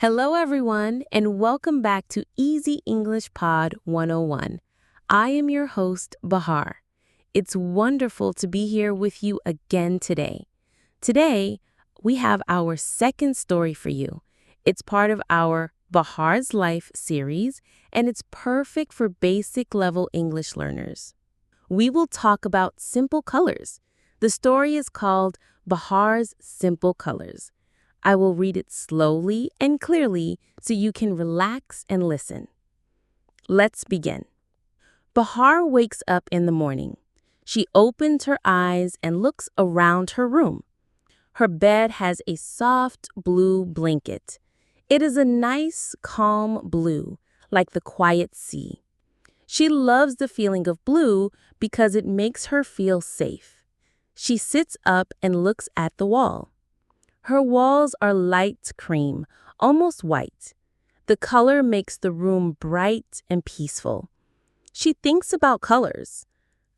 Hello, everyone, and welcome back to Easy English Pod 101. I am your host, Bahar. It's wonderful to be here with you again today. Today, we have our second story for you. It's part of our Bahar's Life series, and it's perfect for basic level English learners. We will talk about simple colors. The story is called Bahar's Simple Colors. I will read it slowly and clearly so you can relax and listen. Let's begin. Bahar wakes up in the morning. She opens her eyes and looks around her room. Her bed has a soft blue blanket. It is a nice, calm blue, like the quiet sea. She loves the feeling of blue because it makes her feel safe. She sits up and looks at the wall. Her walls are light cream, almost white. The color makes the room bright and peaceful. She thinks about colors.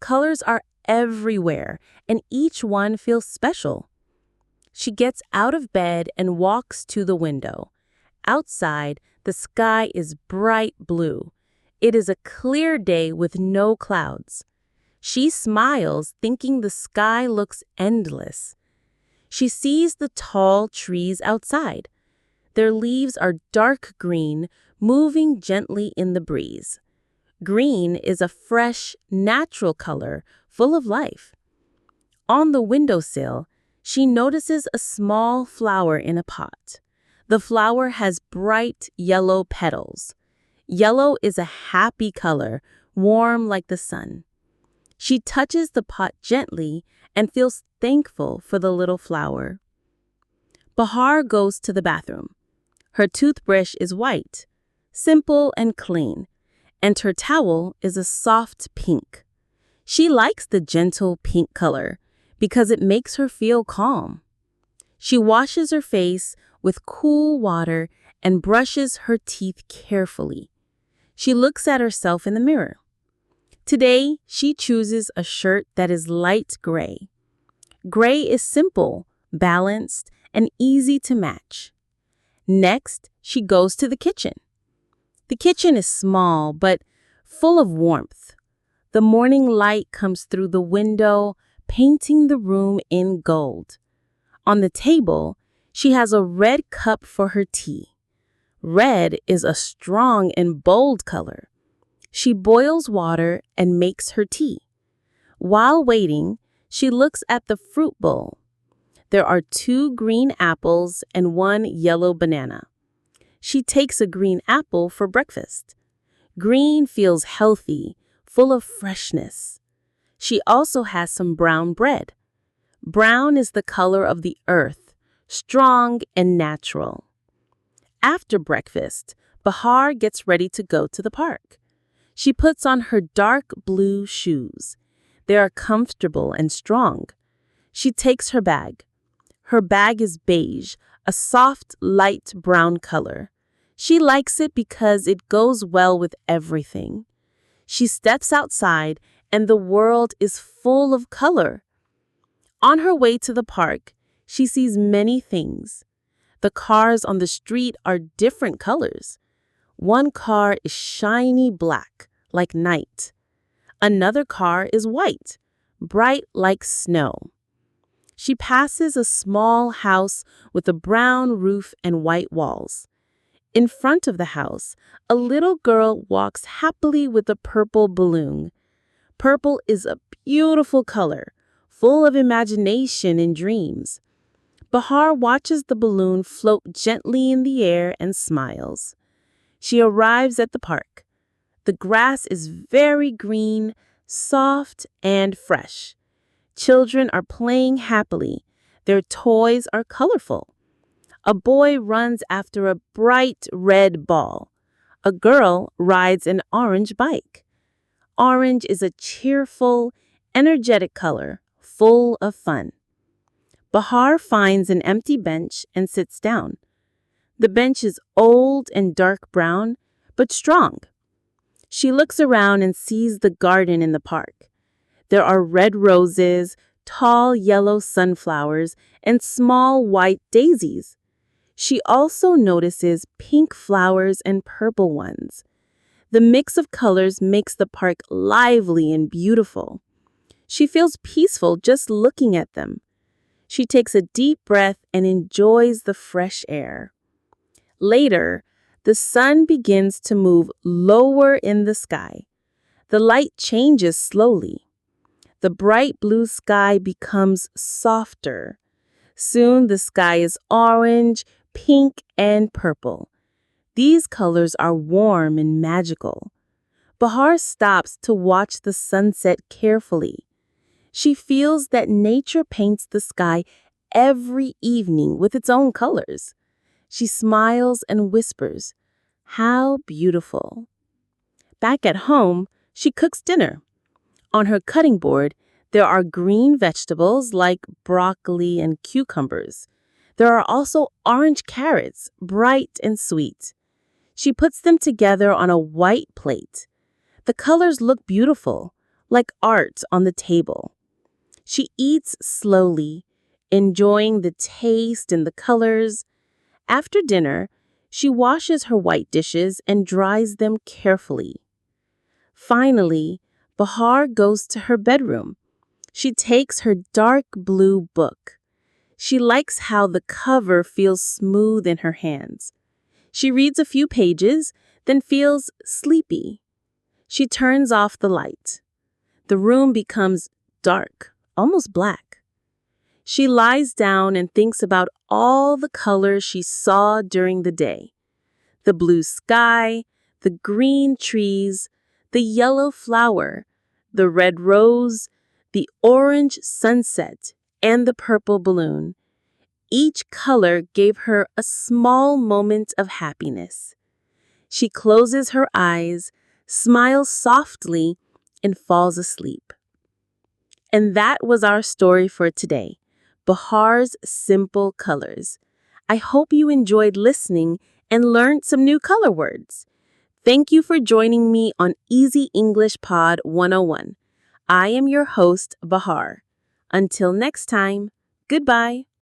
Colors are everywhere, and each one feels special. She gets out of bed and walks to the window. Outside, the sky is bright blue. It is a clear day with no clouds. She smiles, thinking the sky looks endless. She sees the tall trees outside. Their leaves are dark green, moving gently in the breeze. Green is a fresh, natural color, full of life. On the windowsill, she notices a small flower in a pot. The flower has bright yellow petals. Yellow is a happy color, warm like the sun. She touches the pot gently and feels thankful for the little flower. Bahar goes to the bathroom. Her toothbrush is white, simple and clean, and her towel is a soft pink. She likes the gentle pink color because it makes her feel calm. She washes her face with cool water and brushes her teeth carefully. She looks at herself in the mirror. Today, she chooses a shirt that is light gray. Gray is simple, balanced, and easy to match. Next, she goes to the kitchen. The kitchen is small but full of warmth. The morning light comes through the window, painting the room in gold. On the table, she has a red cup for her tea. Red is a strong and bold color. She boils water and makes her tea. While waiting, she looks at the fruit bowl. There are 2 green apples and 1 yellow banana. She takes a green apple for breakfast. Green feels healthy, full of freshness. She also has some brown bread. Brown is the color of the earth, strong and natural. After breakfast, Bahar gets ready to go to the park. She puts on her dark blue shoes. They are comfortable and strong. She takes her bag. Her bag is beige, a soft, light brown color. She likes it because it goes well with everything. She steps outside, and the world is full of color. On her way to the park, she sees many things. The cars on the street are different colors. One car is shiny black, like night. Another car is white, bright like snow. She passes a small house with a brown roof and white walls. In front of the house, a little girl walks happily with a purple balloon. Purple is a beautiful color, full of imagination and dreams. Bahar watches the balloon float gently in the air and smiles. She arrives at the park. The grass is very green, soft, and fresh. Children are playing happily. Their toys are colorful. A boy runs after a bright red ball. A girl rides an orange bike. Orange is a cheerful, energetic color, full of fun. Bahar finds an empty bench and sits down. The bench is old and dark brown, but strong. She looks around and sees the garden in the park. There are red roses, tall yellow sunflowers, and small white daisies. She also notices pink flowers and purple ones. The mix of colors makes the park lively and beautiful. She feels peaceful just looking at them. She takes a deep breath and enjoys the fresh air. Later, the sun begins to move lower in the sky. The light changes slowly. The bright blue sky becomes softer. Soon the sky is orange, pink, and purple. These colors are warm and magical. Bahar stops to watch the sunset carefully. She feels that nature paints the sky every evening with its own colors. She smiles and whispers, "How beautiful." Back at home, she cooks dinner. On her cutting board, there are green vegetables like broccoli and cucumbers. There are also orange carrots, bright and sweet. She puts them together on a white plate. The colors look beautiful, like art on the table. She eats slowly, enjoying the taste and the colors. After dinner, she washes her white dishes and dries them carefully. Finally, Bahar goes to her bedroom. She takes her dark blue book. She likes how the cover feels smooth in her hands. She reads a few pages, then feels sleepy. She turns off the light. The room becomes dark, almost black. She lies down and thinks about all the colors she saw during the day. The blue sky, the green trees, the yellow flower, the red rose, the orange sunset, and the purple balloon. Each color gave her a small moment of happiness. She closes her eyes, smiles softly, and falls asleep. And that was our story for today, Bahar's Simple Colors. I hope you enjoyed listening and learned some new color words. Thank you for joining me on Easy English Pod 101. I am your host, Bahar. Until next time, goodbye.